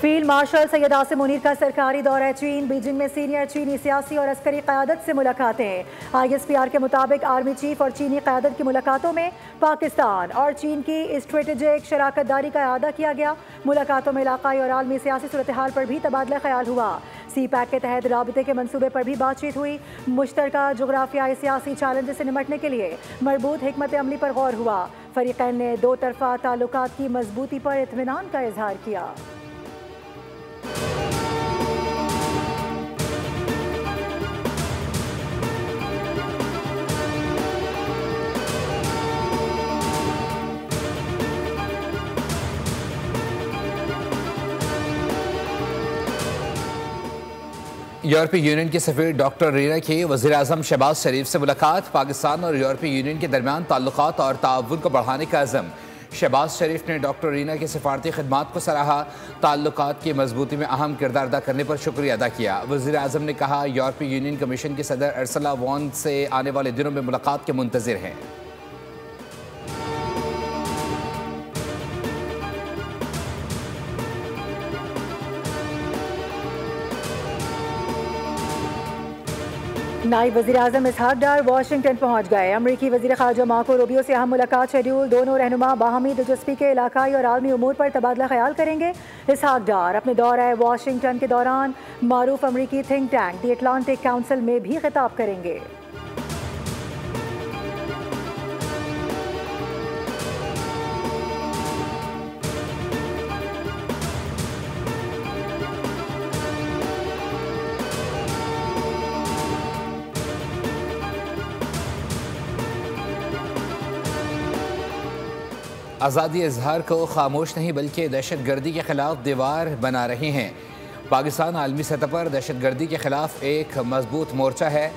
Field marshal Syed Asim Munir का सरकारी दौरा चीन। बीजिंग में सीनियर चीनी सियासी और अस्करी क़यादत से मुलाकातें। ISPR के मुताबिक आर्मी चीफ और चीनी क़यादत की मुलाकातों में पाकिस्तान और चीन की स्ट्रेटेजिक शराकत दारी का अदा किया गया। मुलाकातों में इलाकाई और आलमी सियासी सूरत हाल पर भी तबादला ख्याल हुआ। CPEC के तहत राबते के मनसूबे पर भी बातचीत हुई। मुश्तरका जोग्राफियाई सियासी चैलेंज से निपटने के लिए मरबूत हिकमत अमली पर गौर हुआ। फरीकैन ने दो तरफा ताल्लुकात की मजबूती पर इत्मीनान का इजहार किया। यूरोपीय यूनियन के सफीर डॉक्टर रीना की वज़ीर आज़म शहबाज शरीफ से मुलाकात। पाकिस्तान और यूरोपीय यूनियन के दरमियान ताल्लुकात और ताउन को बढ़ाने का अज़म। शहबाज शरीफ ने डॉक्टर रीना की सिफारती खिदमात को सराहा। ताल्लुकात की मजबूती में अहम किरदार अदा करने पर शुक्रिया अदा किया। वज़ीर आज़म ने कहा, यूरोपीय यूनियन कमीशन के सदर अर्सला वॉन से आने वाले दिनों में मुलाकात के मुंतज़िर हैं। नायब वज़ीर आज़म इसहाक डार वाशिंगटन पहुँच गए। अमरीकी वज़ीर ख़ारजा मार्को रूबियो से अहम मुलाकात शेड्यूल। दोनों रहनुमा बाहमी दिलचस्पी के इलाकाई और आलमी उमूर पर तबादला ख्याल करेंगे। इसहाक डार अपने दौरा वाशिंगटन के दौरान मारूफ अमरीकी think tank the Atlantic council में भी खिताब करेंगे। आज़ादी इजहार को खामोश नहीं बल्कि दहशत गर्दी के खिलाफ दीवार बना रहे हैं। पाकिस्तान आलमी सतह पर दहशत गर्दी के खिलाफ एक मजबूत मोर्चा है।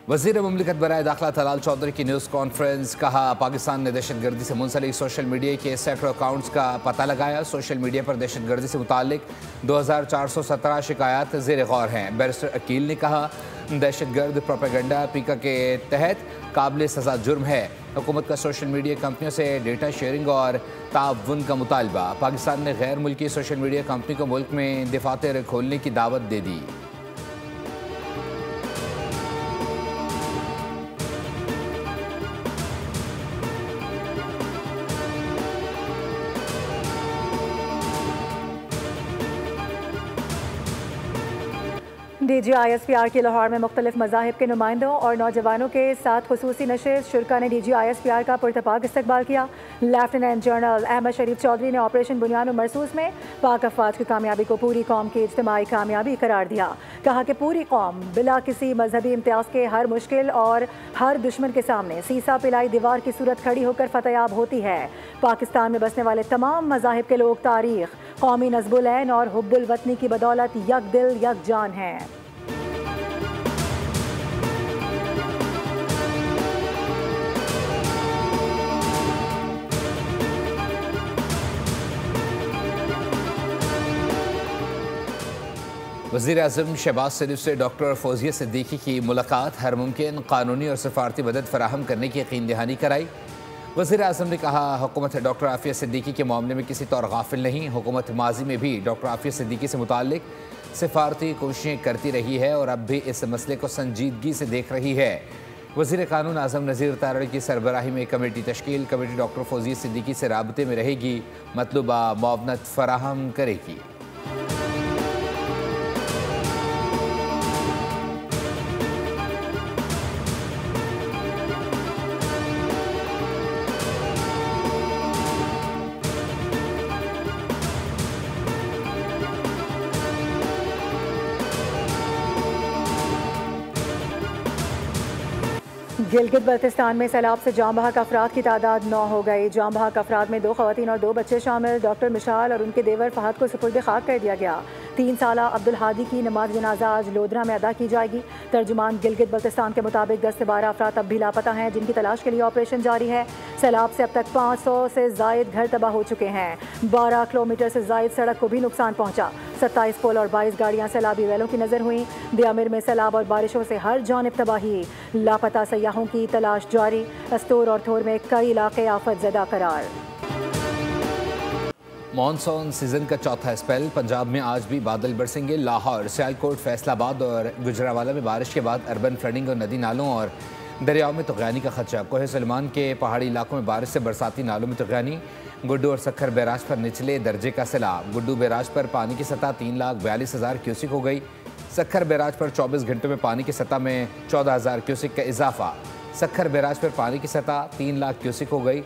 वज़ीर मुमलिकत बराए दाखिला तलाल चौधरी की न्यूज़ कॉन्फ्रेंस। कहा, पाकिस्तान ने दहशत गर्दी से मुंसलिक सोशल मीडिया के सैकड़ों अकाउंट्स का पता लगाया। सोशल मीडिया पर दहशत गर्दी से मुतालिक 2417 शिकायत ज़ेर गौर हैं। बैरिस्टर अकील ने कहा, दहशत गर्द प्रोपेगेंडा पीका के तहत काबिल सज़ा जुर्म है। हुकूमत का सोशल मीडिया कंपनियों से डेटा शेयरिंग और ताउन का मुतालबा। पाकिस्तान ने गैर मुल्की सोशल मीडिया कंपनी को मुल्क में दफातर खोलने की दावत दे दी। DG ISPR की लाहौर में मुख्तलिफ मज़ाहिब के नुमाइंदों और नौजवानों के साथ खुसूसी नशिस्त। शुरा ने DG ISPR का पुरतपाक इस्तकबाल किया। लेफ्टिनेंट जनरल अहमद शरीफ चौधरी ने ऑपरेशन बुनियान मरसूस में पाक अफवाज की कामयाबी को पूरी कौम की इज्तिमाई कामयाबी करार दिया। कहा कि पूरी कौम बिला किसी मजहबी इम्तियाज़ के हर मुश्किल और हर दुश्मन के सामने सीसा पिलाई दीवार की सूरत खड़ी होकर फतेयाब होती है। पाकिस्तान में बसने वाले तमाम मज़ाहिब के लोग तारीख, कौमी नज़्बुल ऐन और हुब्बुल वतनी की बदौलत यक दिल यक जान हैं। वज़ीर आज़म शहबाज शरीफ से डॉक्टर फौजिया सिद्दीकी की मुलाकात। हर मुमकिन कानूनी और सफारती मदद फराहम करने की यकीन दहानी कराई। वज़ीर आज़म ने कहा, हुकूमत डॉक्टर आफिया सिद्दीकी के मामले में किसी तौर गाफिल नहीं। हुकूमत माजी में भी डॉक्टर आफिया सिद्दीकी से मुताल्लिक सिफारती कोशिशें करती रही है और अब भी इस मसले को संजीदगी से देख रही है। वज़ीर कानून आज़म नज़ीर तारड़ की सरबराही में कमेटी तश्कील। कमेटी डॉक्टर फौजिया सिद्दीकी से राबते में रहेगी, मतलूबा मुआवनत फराहम करेगी। गिलगित बल्तिस्तान में सैलाब से जाँ बहक अफराद की तादाद 9 हो गई। जाँ बहक अफराद में 2 ख़वातीन और 2 बच्चे शामिल। डॉक्टर मिशाल और उनके देवर फहद को सुपुर्द खाक कर दिया गया। 3 साला अब्दुल हादी की नमाज जनाजा आज लोधरा में अदा की जाएगी। तर्जुमान गिलगित बल्तिस्तान के मुताबिक 10 से 12 अफराद अब भी लापता हैं, जिनकी तलाश के लिए ऑपरेशन जारी है। सैलाब से अब तक 500 से ज़ायद घर तबाह हो चुके हैं। 12 किलोमीटर से ज़ायद सड़क को भी नुकसान पहुँचा। 27 पुल और 22 गाड़ियाँ सैलाबी वैलों की नज़र हुई। दियामिर में सैलाब और बारिशों से हर जानिब तबाही। लापता सयाहों की तलाश जारी। अस्तूर और थोर में कई इलाके आफत ज़दा करार। मानसून सीजन का चौथा स्पेल। पंजाब में आज भी बादल बरसेंगे। लाहौर, सियालकोट, फैसलाबाद और गुजरावाला में बारिश के बाद अर्बन फ्लडिंग और नदी नालों और दरियाओं में तुग़यानी का खदशा। कोहे सलमान के पहाड़ी इलाकों में बारिश से बरसाती नालों में तुग़यानी। गुड्डू और सक्खर बैराज पर निचले दर्जे का सैलाब। गुड्डू बैराज पर पानी की सतह 3,42,000 क्यूसिक हो गई। सक्खर बैराज पर 24 घंटों में पानी की सतह में 14,000 क्यूसिक का इजाफा। सक्खर बैराज पर पानी की सतह 3 लाख क्यूसिक हो गई।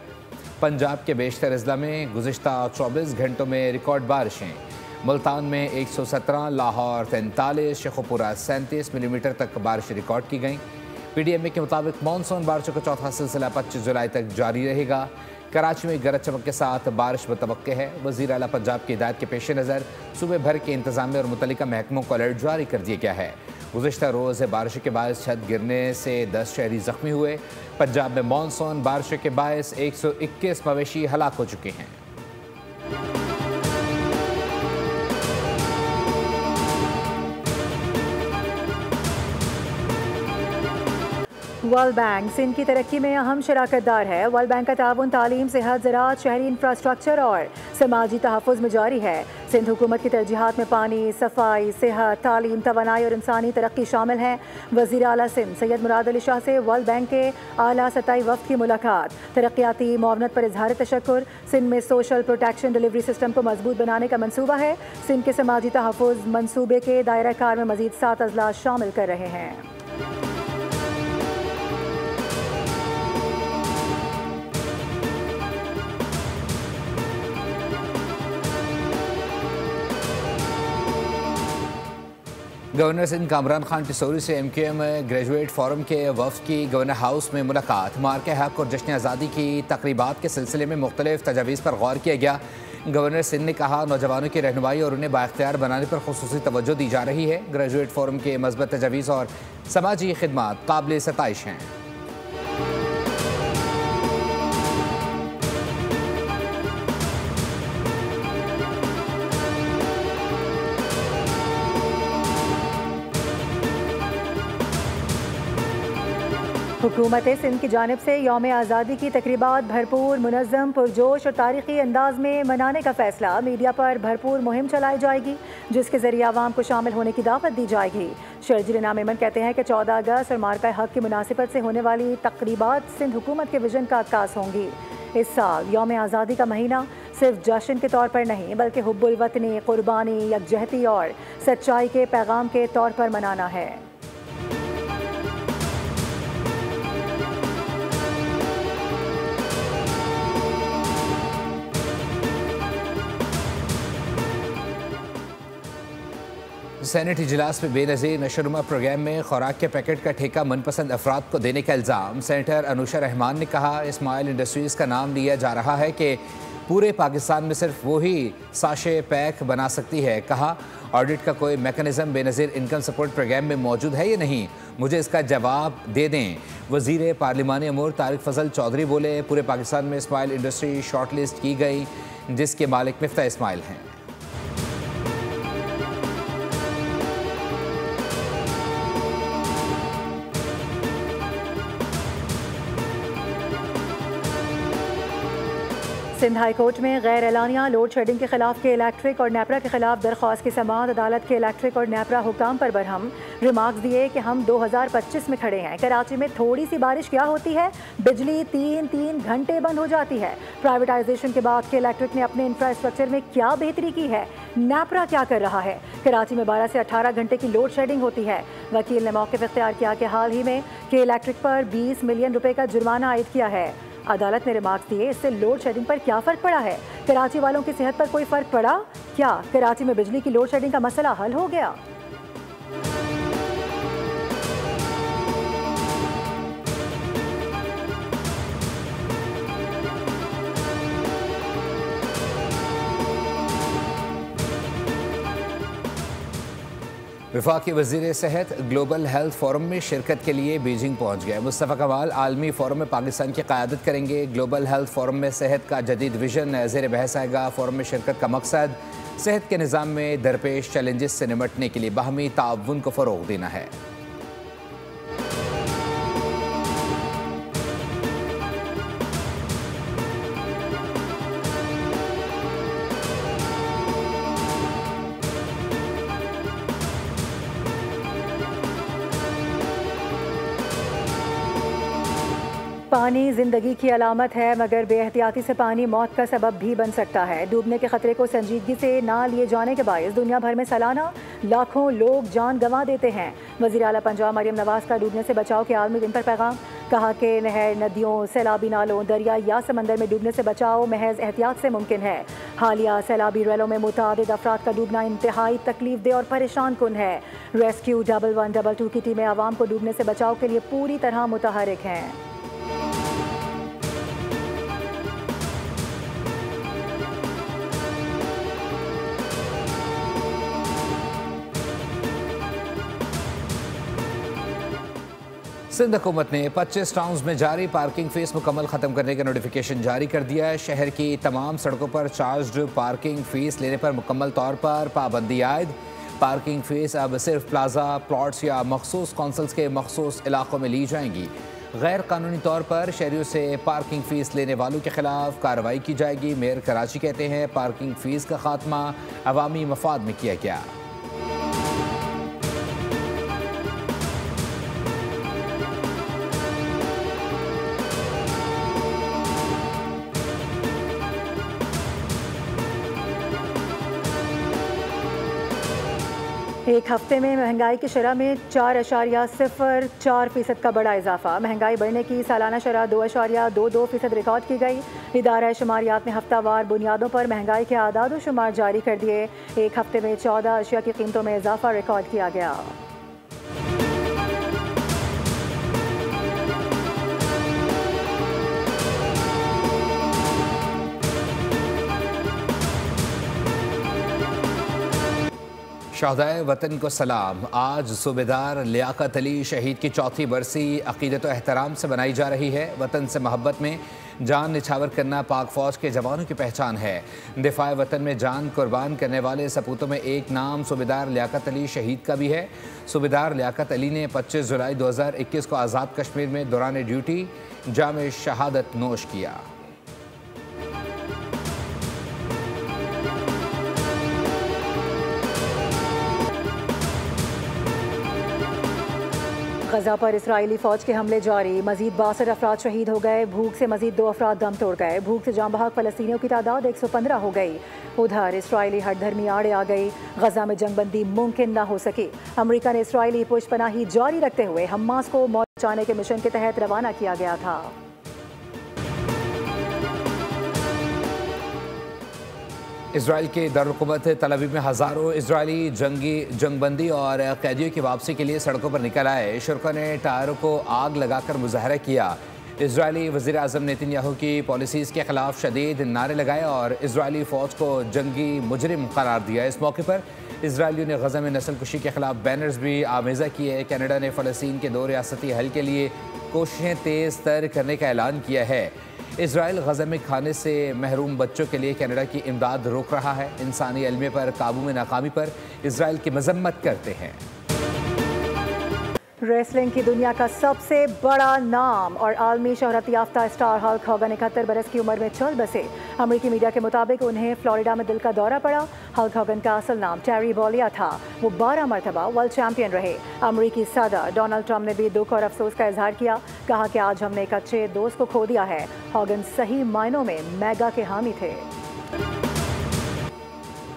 पंजाब के बेशतर अजला में गुज़िश्ता 24 घंटों में रिकॉर्ड बारिशें। मुल्तान में 117, लाहौर 43, शेखुपुरा 37 मिलीमीटर तक बारिश रिकॉर्ड की गई। PDMA के मुताबिक मानसून बारिशों का चौथा सिलसिला 25 जुलाई तक जारी रहेगा। कराची में गरज चमक के साथ बारिश मुतवक्के है। वज़ीर आला पंजाब की हिदायत के पेश नज़र सूबे भर के इंतजामिया और मुतल्लिका महकमों को अलर्ट जारी कर दिया गया है। गुज़िश्ता रोज़ बारिश के बायस छत गिरने से 10 शहरी ज़ख्मी हुए। पंजाब में मानसून बारिश के बायस 121 मवेशी हलाक हो चुके हैं। वर्ल्ड बैंक सिंध की तरक्की में अहम शराकतदार है। वर्ल्ड बैंक का ताउन तालीम, सेहत, ज़राअत, शहरी इंफ्रास्ट्रक्चर और समाजी तहफ़्फ़ुज़ में जारी है। सिंध हुकूमत की तरजीहात में पानी, सफाई, सेहत, तालीम, तवानाई और इंसानी तरक्की शामिल है। वज़ीर आला सिंध सैयद मुराद अली शाह से वर्ल्ड बैंक के आला सतही वफ़द की मुलाकात। तरक्याती मुआवनत पर इजहार तशक्कुर। सिंध में सोशल प्रोटेक्शन डिलीवरी सिस्टम को मजबूत बनाने का मनसूबा है। सिंध के समाजी तहफ़्फ़ुज़ मनसूबे के दायरा कार में मज़ीद 7 अजला शामिल कर रहे हैं। गवर्नर सिंध कामरान खान टिसोरी से MQM ग्रेजुएट फोरम के वफ़द की गवर्नर हाउस में मुलाकात। मार्के हक और जश्न आज़ादी की तकरीबात के सिलसिले में मुख्तलिफ तजावीज़ पर गौर किया गया। गवर्नर सिंध ने कहा, नौजवानों की रहनुमाई और उन्हें बाख्तियार बनाने पर खुसूसी तवज्जो दी जा रही है। ग्रेजुएट फोरम के मज़बूत तजावीज़ और समाजी खिदमात काबिल सताइश हैं। हुकूमत सिंध की जानिब से यौम आज़ादी की तकरीबात भरपूर, मुनज़्ज़म, पुरजोश और तारीख़ी अंदाज में मनाने का फ़ैसला। मीडिया पर भरपूर मुहिम चलाई जाएगी जिसके ज़रिए आवाम को शामिल होने की दावत दी जाएगी। शर्जील इनाम मेमन कहते हैं कि 14 अगस्त और मार्का हक की मुनासिबत से होने वाली तकरीबात सिंध हुकूमत के विजन का अक्कास होंगी। इस साल यौम आज़ादी का महीना सिर्फ जश्न के तौर पर नहीं बल्कि हुब्बुल वतनी, क़ुरबानी, यकजहती और सच्चाई के पैगाम के तौर पर मनाना है। सेनेट इजलास में बेनज़ीर नशोनुमा प्रोग्राम में खुराक के पैकेट का ठेका मनपसंद अफराद को देने का इल्ज़ाम। सेनेटर अनुशा रहमान ने कहा, इस्माइल इंडस्ट्रीज़ का नाम लिया जा रहा है कि पूरे पाकिस्तान में सिर्फ वही साशे पैक बना सकती है। कहा, ऑडिट का कोई mechanism Benazir income support programme में मौजूद है या नहीं, मुझे इसका जवाब दे दें। वज़ीर पार्लिमानी अमूर तारिक फजल चौधरी बोले, पूरे पाकिस्तान में इस्माइल इंडस्ट्री शॉर्ट लिस्ट की गई जिसके मालिक मिफ्ता इस्माइल हैं। सिंध हाई कोर्ट में गैर एलानिया लोड शेडिंग के खिलाफ के इलेक्ट्रिक और नेपरा के खिलाफ दरख्वास्त की समाअत। अदालत के इलेक्ट्रिक और नेपरा हुकाम पर बरहम। रिमार्क्स दिए कि हम 2025 में खड़े हैं। कराची में थोड़ी सी बारिश क्या होती है, बिजली 3-3 घंटे बंद हो जाती है। प्राइवेटाइजेशन के बाद के इलेक्ट्रिक ने अपने इंफ्रास्ट्रक्चर में क्या बेहतरी की है, नेपरा क्या कर रहा है। कराची में 12 से 18 घंटे की लोड शेडिंग होती है। वकील ने मौक़िफ़ इख्तियार किया कि हाल ही में के इलेक्ट्रिक पर 20 मिलियन रुपए का जुर्माना आयद किया है। अदालत ने रिमार्क्स दिए, इससे लोड शेडिंग पर क्या फ़र्क पड़ा है, कराची वालों की सेहत पर कोई फ़र्क पड़ा क्या, कराची में बिजली की लोड शेडिंग का मसला हल हो गया। वफाकी वज़ीर सेहत ग्लोबल हेल्थ फोरम में शिरकत के लिए बीजिंग पहुँच गए। मुस्तफ़ा कमाल आलमी फोरम में पाकिस्तान की क़यादत करेंगे। ग्लोबल हेल्थ फोरम में सेहत का जदीद विजन ज़ेर बहस आएगा। फोरम में शिरकत का मकसद सेहत के निज़ाम में दरपेश चैलेंजेस से निमटने के लिए बाहमी ताउन को फ़रोग़ देना है। पानी जिंदगी की अलामत है, मगर बेएहतियाती से पानी मौत का सबब भी बन सकता है। डूबने के खतरे को संजीदगी से ना लिए जाने के बायस दुनिया भर में सालाना लाखों लोग जान गंवा देते हैं। वज़ीर आला पंजाब मरियम नवाज का डूबने से बचाव के आलमी दिन पर पैगाम। कहा कि नहर, नदियों, सैलाबी नालों, दरिया या समंदर में डूबने से बचाव महज एहतियात से मुमकिन है। हालिया सैलाबी रैलों में मुतादिद अफराद का डूबना इंतहाई तकलीफदेह और परेशान कुन है। रेस्क्यू 112 की टीमें आवाम को डूबने से बचाव के लिए पूरी तरह मुतहरिक हैं। सिंध हुकूमत ने 25 टाउन्स में जारी पार्किंग फीस मुकम्मल ख़त्म करने का नोटिफिकेशन जारी कर दिया है। शहर की तमाम सड़कों पर चार्ज्ड पार्किंग फ़ीस लेने पर मुकम्मल तौर पर पाबंदी आयद। पार्किंग फ़ीस अब सिर्फ प्लाजा, प्लॉट्स या मखसूस कौंसल्स के मखसूस इलाकों में ली जाएंगी। गैर कानूनी तौर पर शहरियों से पार्किंग फ़ीस लेने वालों के खिलाफ कार्रवाई की जाएगी। मेयर कराची कहते हैं पार्किंग फ़ीस का खात्मा अवामी मफाद में किया गया। एक हफ्ते में महंगाई की शरह में 4.04% का बड़ा इजाफा। महंगाई बढ़ने की सालाना शरह 2.22% रिकॉर्ड की गई। इदारा शुमारियात ने हफ्तावार बुनियादों पर महंगाई के आदाद व शुमार जारी कर दिए। एक हफ्ते में 14 अशिया की कीमतों में इजाफा रिकॉर्ड किया गया। शहदाए वतन को सलाम। आज सूबेदार लियाकत अली शहीद की चौथी बरसी अकीदत व एहतराम से बनाई जा रही है। वतन से मोहब्बत में जान निछावर करना पाक फ़ौज के जवानों की पहचान है। दिफाए वतन में जान कुर्बान करने वाले सपूतों में एक नाम सूबेदार लियाकत अली शहीद का भी है। सूबेदार लियाकत अली ने 25 जुलाई 2021 को आज़ाद कश्मीर में दौरान ड्यूटी जाम शहादत नोश किया। गजा पर इसराइली फ़ौज के हमले जारी। मजीद 62 अफराद शहीद हो गए। भूख से मजीद 2 अफराद दम तोड़ गए। भूख से जाँ बहक फ़लस्तीनियों की तादाद 115 हो गई। उधर इसराइली हठधर्मी आड़े आ गई। गजा में जंगबंदी मुमकिन न हो सकी। अमरीका ने इसराइली पुष्पनाही जारी रखते हुए हमास को मौत बचाने के मिशन के तहत रवाना किया गया था। इसराइल के दारुल-हुकूमत तल अवीव में हज़ारों इसराइली जंगबंदी और कैदियों की वापसी के लिए सड़कों पर निकल आए। शुरका ने टायरों को आग लगाकर मुजाहरा किया। इसराइली वज़ीर आज़म नेतन्याहू की पॉलिसीज़ के खिलाफ शदीद नारे लगाए और इसराइली फ़ौज को जंगी मुजरिम करार दिया। इस मौके पर इसराइलियों ने गजा में नस्ल कुशी के खिलाफ बैनर्स भी आमेज़ा किए। कनाडा ने फ़लस्तीन के 2 रियासती हल के लिए कोशिशें तेज़ तर करने का ऐलान किया है। इसराइल गजा में खाने से महरूम बच्चों के लिए कनाडा की इमदाद रोक रहा है। इंसानी अलमे पर काबू में नाकामी पर इसराइल की मजम्मत करते हैं। रेसलिंग की दुनिया का सबसे बड़ा नाम और आलमी शोहरत याफ्ता स्टार हल्क हॉगन 71 बरस की उम्र में चल बसे। अमरीकी मीडिया के मुताबिक उन्हें फ्लोरिडा में दिल का दौरा पड़ा। हल्क हॉगन का असल नाम टेरी बोलिया था। वो 12 मरतबा वर्ल्ड चैंपियन रहे। अमरीकी सदर डोनाल्ड ट्रंप ने भी दुख और अफसोस का इजहार किया। कहा कि आज हमने एक अच्छे दोस्त को खो दिया है। हॉगन सही मायनों में मेगा के हामी थे।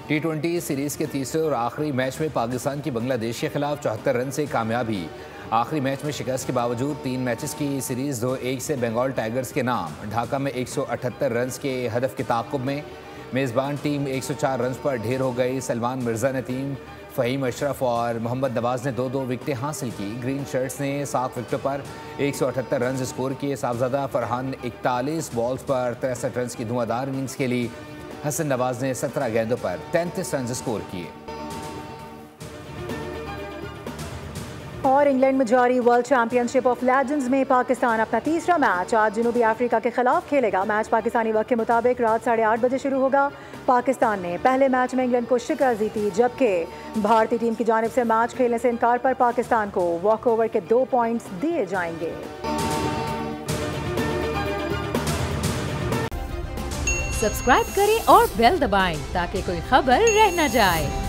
T20 सीरीज़ के तीसरे और आखिरी मैच में पाकिस्तान की बांग्लादेश के खिलाफ 74 रन से कामयाबी। आखिरी मैच में शिकस्त के बावजूद 3 मैचेस की सीरीज़ 2-1 से बंगाल टाइगर्स के नाम। ढाका में 178 रन के हदफ के ताक़ुब में मेज़बान टीम 104 रन पर ढेर हो गई। सलमान मिर्ज़ा ने 3, फ़हीम अशरफ और मोहम्मद नवाज़ ने 2-2 विकेटें हासिल की। ग्रीन शर्ट्स ने 7 विकेटों पर 178 रन स्कोर किए। साहबजादा फरहान 41 बॉल्स पर 63 रन की धुआंधार इनिंग्स खेली। हसन नवाज ने 17 गेंदों पर 33 रन स्कोर किए। और इंग्लैंड में जारी वर्ल्ड चैंपियनशिप ऑफ लेजेंड्स में पाकिस्तान अपना तीसरा मैच आज जनूबी अफ्रीका के खिलाफ खेलेगा। मैच पाकिस्तानी वक्त के मुताबिक रात 8:30 बजे शुरू होगा। पाकिस्तान ने पहले मैच में इंग्लैंड को शिकस्त दी थी, जबकि भारतीय टीम की जानिब से मैच खेलने से इनकार पर पाकिस्तान को वॉकओवर के 2 पॉइंट्स दिए जाएंगे। सब्सक्राइब करें और बेल दबाएं ताकि कोई खबर रह न जाए।